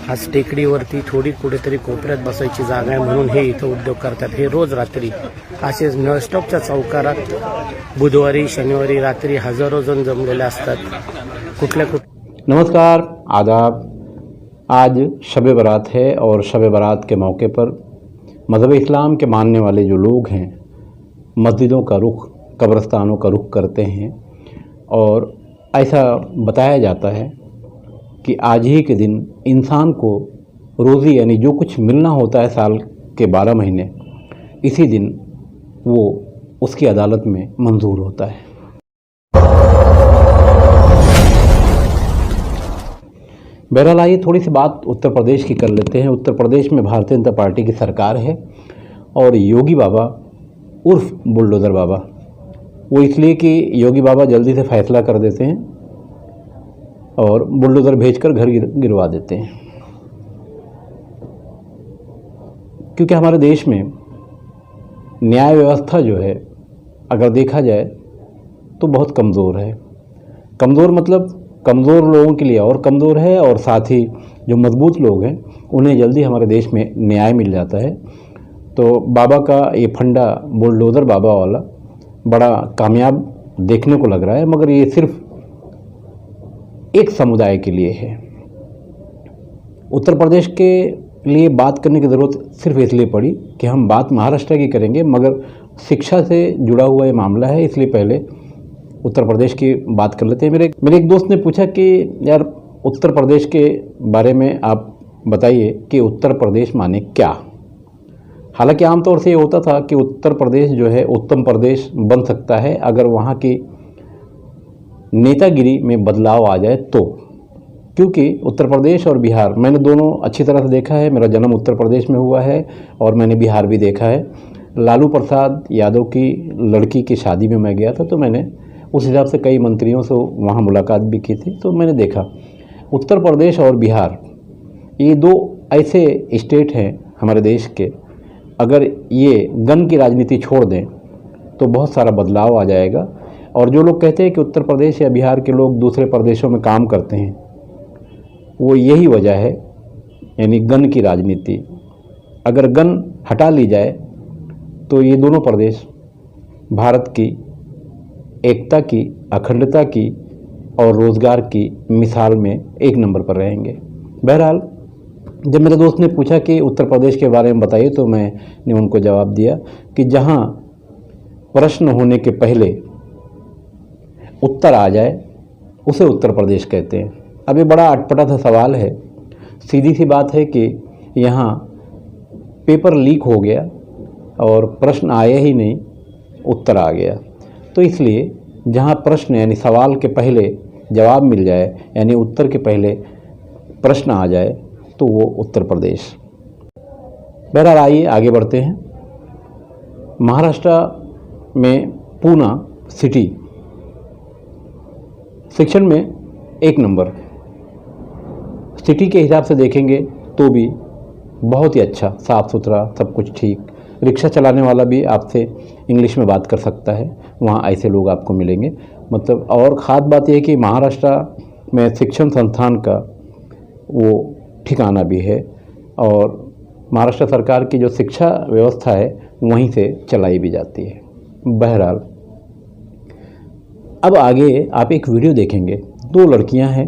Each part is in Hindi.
आज टेकडीवरती थोडी कुठेतरी कोपऱ्यात बसायची जागा आहे म्हणून हे इथं उद्योग करतात। हे रोज रात्री असेच नॉनस्टॉपच्या चौकारात बुधवारी शनिवारी रात्री हजारो जण जमलेले असतात। कुठल्या नमस्कार, आदाब। आज शब बारात है और शब बारात के मौके पर मज़हब इस्लाम के मानने वाले जो लोग हैं मस्जिदों का रुख, कब्रस्तानों का रुख करते हैं और ऐसा बताया जाता है कि आज ही के दिन इंसान को रोज़ी यानी जो कुछ मिलना होता है साल के 12 महीने, इसी दिन वो उसकी अदालत में मंजूर होता है। बहरहाल आइए थोड़ी सी बात उत्तर प्रदेश की कर लेते हैं। उत्तर प्रदेश में भारतीय जनता पार्टी की सरकार है और योगी बाबा उर्फ बुलडोज़र बाबा, वो इसलिए कि योगी बाबा जल्दी से फैसला कर देते हैं और बुलडोज़र भेजकर घर गिरवा देते हैं, क्योंकि हमारे देश में न्याय व्यवस्था जो है अगर देखा जाए तो बहुत कमज़ोर है। कमज़ोर मतलब कमज़ोर लोगों के लिए और कमज़ोर है, और साथ ही जो मजबूत लोग हैं उन्हें जल्दी हमारे देश में न्याय मिल जाता है। तो बाबा का ये फंडा बुलडोज़र बाबा वाला बड़ा कामयाब देखने को लग रहा है, मगर ये सिर्फ एक समुदाय के लिए है। उत्तर प्रदेश के लिए बात करने की ज़रूरत सिर्फ इसलिए पड़ी कि हम बात महाराष्ट्र की करेंगे, मगर शिक्षा से जुड़ा हुआ ये मामला है, इसलिए पहले उत्तर प्रदेश की बात कर लेते हैं। मेरे एक दोस्त ने पूछा कि यार उत्तर प्रदेश के बारे में आप बताइए कि उत्तर प्रदेश माने क्या। हालांकि आमतौर से ये होता था कि उत्तर प्रदेश जो है उत्तम प्रदेश बन सकता है अगर वहाँ की नेतागिरी में बदलाव आ जाए तो, क्योंकि उत्तर प्रदेश और बिहार मैंने दोनों अच्छी तरह से देखा है। मेरा जन्म उत्तर प्रदेश में हुआ है और मैंने बिहार भी देखा है। लालू प्रसाद यादव की लड़की की शादी में मैं गया था, तो मैंने उस हिसाब से कई मंत्रियों से वहाँ मुलाकात भी की थी, तो मैंने देखा उत्तर प्रदेश और बिहार ये दो ऐसे स्टेट हैं हमारे देश के, अगर ये गन की राजनीति छोड़ दें तो बहुत सारा बदलाव आ जाएगा। और जो लोग कहते हैं कि उत्तर प्रदेश या बिहार के लोग दूसरे प्रदेशों में काम करते हैं, वो यही वजह है, यानी गन की राजनीति। अगर गन हटा ली जाए तो ये दोनों प्रदेश भारत की एकता की, अखंडता की और रोज़गार की मिसाल में एक नंबर पर रहेंगे। बहरहाल जब मेरे दोस्त ने पूछा कि उत्तर प्रदेश के बारे में बताइए, तो मैंने उनको जवाब दिया कि जहां प्रश्न होने के पहले उत्तर आ जाए उसे उत्तर प्रदेश कहते हैं। अब ये बड़ा अटपटा सा सवाल है। सीधी सी बात है कि यहाँ पेपर लीक हो गया और प्रश्न आया ही नहीं, उत्तर आ गया। तो इसलिए जहाँ प्रश्न यानी सवाल के पहले जवाब मिल जाए, यानी उत्तर के पहले प्रश्न आ जाए, तो वो उत्तर प्रदेश। बहरहाल आइए आगे बढ़ते हैं। महाराष्ट्र में पूना सिटी शिक्षण में एक नंबर, सिटी के हिसाब से देखेंगे तो भी बहुत ही अच्छा, साफ़ सुथरा, सब कुछ ठीक। रिक्शा चलाने वाला भी आपसे इंग्लिश में बात कर सकता है, वहाँ ऐसे लोग आपको मिलेंगे। मतलब और ख़ास बात यह है कि महाराष्ट्र में शिक्षण संस्थान का वो ठिकाना भी है और महाराष्ट्र सरकार की जो शिक्षा व्यवस्था है वहीं से चलाई भी जाती है। बहरहाल अब आगे आप एक वीडियो देखेंगे। दो लड़कियां हैं,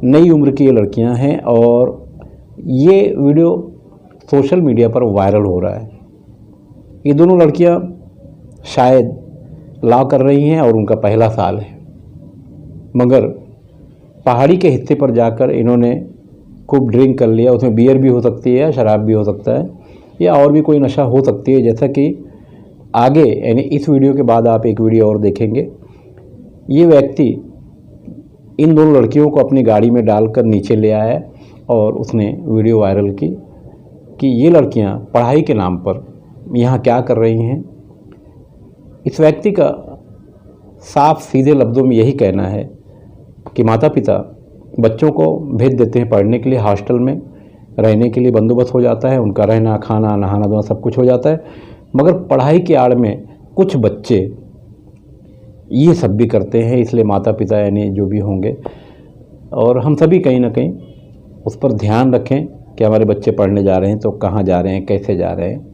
नई उम्र की ये लड़कियां हैं और ये वीडियो सोशल मीडिया पर वायरल हो रहा है। ये दोनों लड़कियां शायद लॉ कर रही हैं और उनका पहला साल है, मगर पहाड़ी के हिस्से पर जाकर इन्होंने खूब ड्रिंक कर लिया। उसमें बियर भी हो सकती है या शराब भी हो सकता है या और भी कोई नशा हो सकती है, जैसा कि आगे यानी इस वीडियो के बाद आप एक वीडियो और देखेंगे। ये व्यक्ति इन दोनों लड़कियों को अपनी गाड़ी में डालकर नीचे ले आया और उसने वीडियो वायरल की कि ये लड़कियां पढ़ाई के नाम पर यहाँ क्या कर रही हैं। इस व्यक्ति का साफ सीधे लफ्ज़ों में यही कहना है कि माता पिता बच्चों को भेज देते हैं पढ़ने के लिए, हॉस्टल में रहने के लिए बंदोबस्त हो जाता है, उनका रहना, खाना, नहाना धोना सब कुछ हो जाता है, मगर पढ़ाई की आड़ में कुछ बच्चे ये सब भी करते हैं। इसलिए माता पिता यानी जो भी होंगे और हम सभी कहीं ना कहीं उस पर ध्यान रखें कि हमारे बच्चे पढ़ने जा रहे हैं तो कहाँ जा रहे हैं, कैसे जा रहे हैं।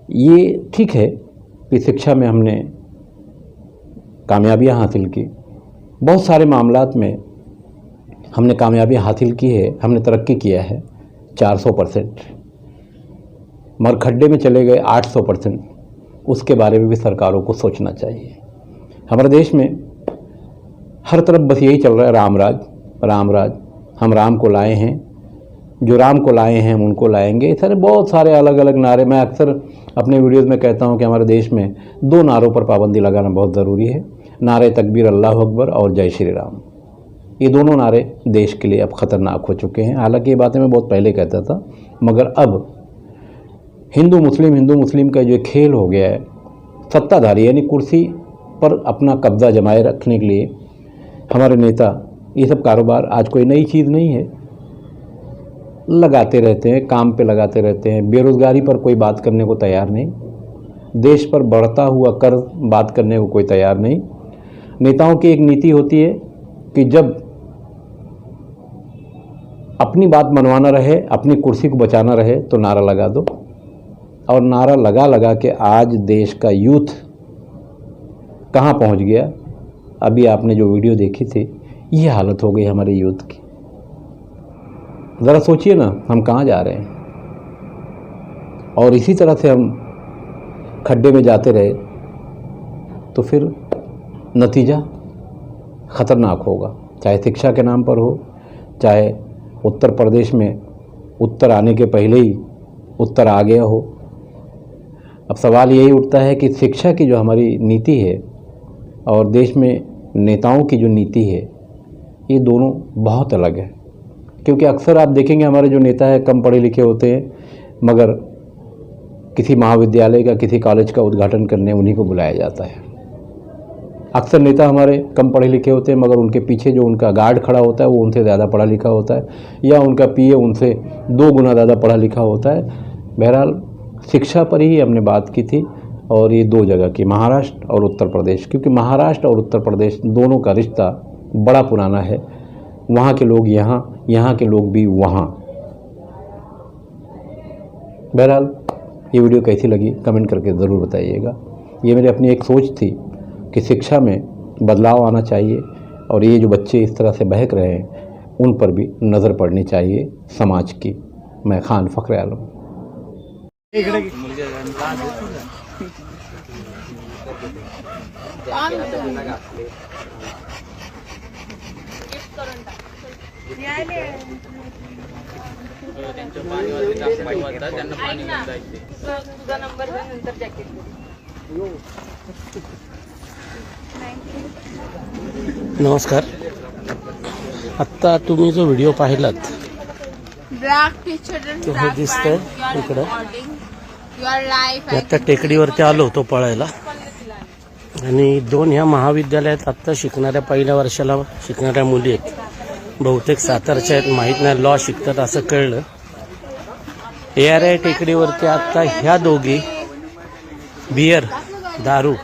ये ठीक है कि शिक्षा में हमने कामयाबियाँ हासिल की, बहुत सारे मामलात में हमने कामयाबी हासिल की है, हमने तरक्की किया है 400%, मगर खड्डे में चले गए 800%। उसके बारे में भी सरकारों को सोचना चाहिए। हमारे देश में हर तरफ बस यही चल रहा है, राम राज राम राज, हम राम को लाए हैं, जो राम को लाए हैं हम उनको लाएंगे। सारे बहुत सारे अलग अलग नारे। मैं अक्सर अपने वीडियोज़ में कहता हूं कि हमारे देश में 2 नारों पर पाबंदी लगाना बहुत ज़रूरी है, नारे तकबीर अल्लाह अकबर और जय श्री राम। ये दोनों नारे देश के लिए अब ख़तरनाक हो चुके हैं। हालांकि ये बातें मैं बहुत पहले कहता था, मगर अब हिंदू मुस्लिम का जो खेल हो गया है, सत्ताधारी यानी कुर्सी पर अपना कब्जा जमाए रखने के लिए हमारे नेता ये सब कारोबार आज कोई नई चीज़ नहीं है, लगाते रहते हैं, काम पे लगाते रहते हैं। बेरोज़गारी पर कोई बात करने को तैयार नहीं, देश पर बढ़ता हुआ कर्ज बात करने को कोई तैयार नहीं। नेताओं की एक नीति होती है कि जब अपनी बात मनवाना रहे, अपनी कुर्सी को बचाना रहे तो नारा लगा दो, और नारा लगा लगा के आज देश का यूथ कहाँ पहुँच गया। अभी आपने जो वीडियो देखी थी, ये हालत हो गई हमारे यूथ की। ज़रा सोचिए ना, हम कहाँ जा रहे हैं। और इसी तरह से हम खड्डे में जाते रहे तो फिर नतीजा ख़तरनाक होगा, चाहे शिक्षा के नाम पर हो, चाहे उत्तर प्रदेश में उत्तर आने के पहले ही उत्तर आ गया हो। अब सवाल यही उठता है कि शिक्षा की जो हमारी नीति है और देश में नेताओं की जो नीति है, ये दोनों बहुत अलग है। क्योंकि अक्सर आप देखेंगे हमारे जो नेता है कम पढ़े लिखे होते हैं, मगर किसी महाविद्यालय का, किसी कॉलेज का उद्घाटन करने उन्हीं को बुलाया जाता है। अक्सर नेता हमारे कम पढ़े लिखे होते हैं, मगर उनके पीछे जो उनका गार्ड खड़ा होता है वो उनसे ज़्यादा पढ़ा लिखा होता है, या उनका पीए उनसे 2 गुना ज़्यादा पढ़ा लिखा होता है। बहरहाल शिक्षा पर ही हमने बात की थी, और ये 2 जगह की, महाराष्ट्र और उत्तर प्रदेश, क्योंकि महाराष्ट्र और उत्तर प्रदेश दोनों का रिश्ता बड़ा पुराना है। वहाँ के लोग यहाँ, यहाँ के लोग भी वहाँ। बहरहाल ये वीडियो कैसी लगी कमेंट करके ज़रूर बताइएगा। ये मेरी अपनी एक सोच थी कि शिक्षा में बदलाव आना चाहिए, और ये जो बच्चे इस तरह से बहक रहे हैं उन पर भी नज़र पड़नी चाहिए समाज की। मैं खान फ़ख्र आलम। नमस्कार. आत्ता तुम्ही जो व्हिडिओ पाहिलात तो हे दिसतंय इकडं, मी आत्ता टेकडीवरती आलो होतो पळायला, आणि 2 ह्या महाविद्यालयात आत्ता शिकणाऱ्या पहिल्या वर्षाला शिकणाऱ्या मुली आहेत. बहुतेक सातारच्या आहेत, माहीत नाही, लॉ शिकतात असं कळलं. ARI टेकडीवरती आत्ता ह्या दोघी बियर, दारू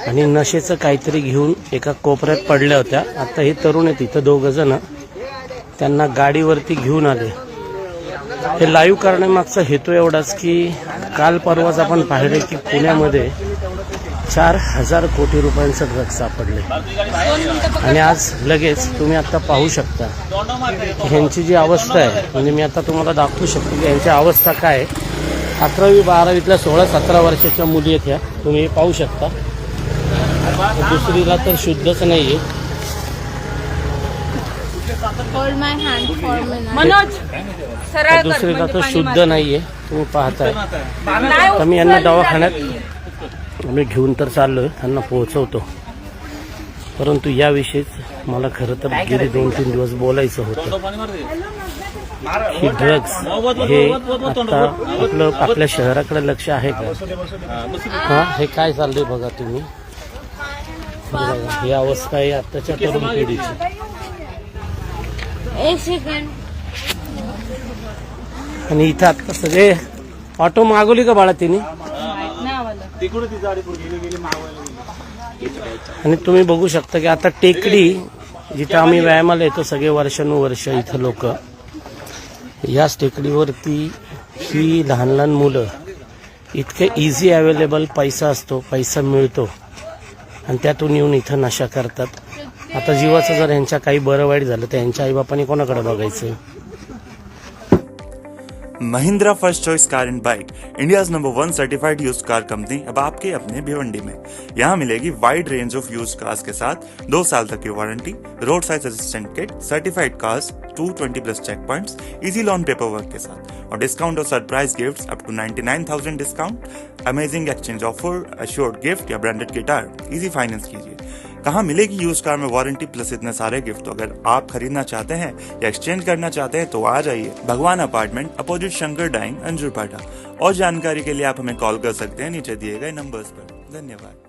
आणि नशेचं काहीतरी घेऊन एका कोपऱ्यात पडल्या होत्या. आता हे तरुण आहेत इथं 2 जण, त्यांना गाडीवरती घेऊन आले. हे लाईव्ह करण्यामागचा हेतू एवढाच की काल परवाच आपण पाहिले की पुण्यामध्ये 4,000 कोटी रुपयांचं ड्रग्ज सापडले, आणि आज लगेच तुम्ही आता पाहू शकता ह्यांची जी अवस्था आहे, म्हणजे मी आता तुम्हाला दाखवू शकतो की यांची अवस्था काय. 11वी 12वीतल्या 16-17 वर्षाच्या मुली आहेत ह्या, तुम्ही पाहू शकता. दुसरीला तर शुद्धच नाहीये. दुसरीला तर शुद्ध नाहीये, तुम्ही पाहताय. तर मी यांना दवाखान्यात आम्ही घेऊन तर चाललोय, त्यांना पोहोचवतो. परंतु याविषयीच मला खरं तर गेली 2-3 दिवस बोलायचं होतं. ही ड्रग्ज हे आता आपल्या शहराकडे लक्ष आहे का? हा, हे काय चाललंय बघा तुम्ही. ही अवस्था आहे आताच्या तरुण पिढीची. आणि इथं आता सगळे ऑटो मागवली का बाळा तिने, आणि तुम्ही बघू शकता की आता टेकडी जिथे आम्ही व्यायामाला येतो सगळे वर्षानुवर्ष इथं लोक याच टेकडीवरती ही लहान लहान मुलं इतके इझी अवेलेबल पैसा असतो, पैसा मिळतो आणि त्यातून येऊन इथं नशा करतात. आता जीवाचं जर यांच्या काही बरं वाईट झालं तर यांच्या आईबापांनी कोणाकडे बघायचं. Mahindra first choice car and bike, India's number 1 certified used car company, अब आपके अपने भिवंडी में. यहाँ मिलेगी wide range of used cars के साथ 2 साल तक की warranty, roadside assistant kit, certified cars, 220+ checkpoints, easy loan paperwork के साथ और डिस्काउंट और surprise gifts up to 99,000 discount, amazing exchange offer, assured gift या ब्रांडेड गिटार, इजी फाइनेंस कीजिए. कहाँ मिलेगी यूज कार में वारंटी प्लस इतने सारे गिफ्ट. तो अगर आप खरीदना चाहते हैं या एक्सचेंज करना चाहते हैं तो आ जाइए भगवान अपार्टमेंट, अपोजिट शंकर डाइंग, अंजुरपाटा. और जानकारी के लिए आप हमें कॉल कर सकते हैं नीचे दिए गए नंबर्स पर. धन्यवाद.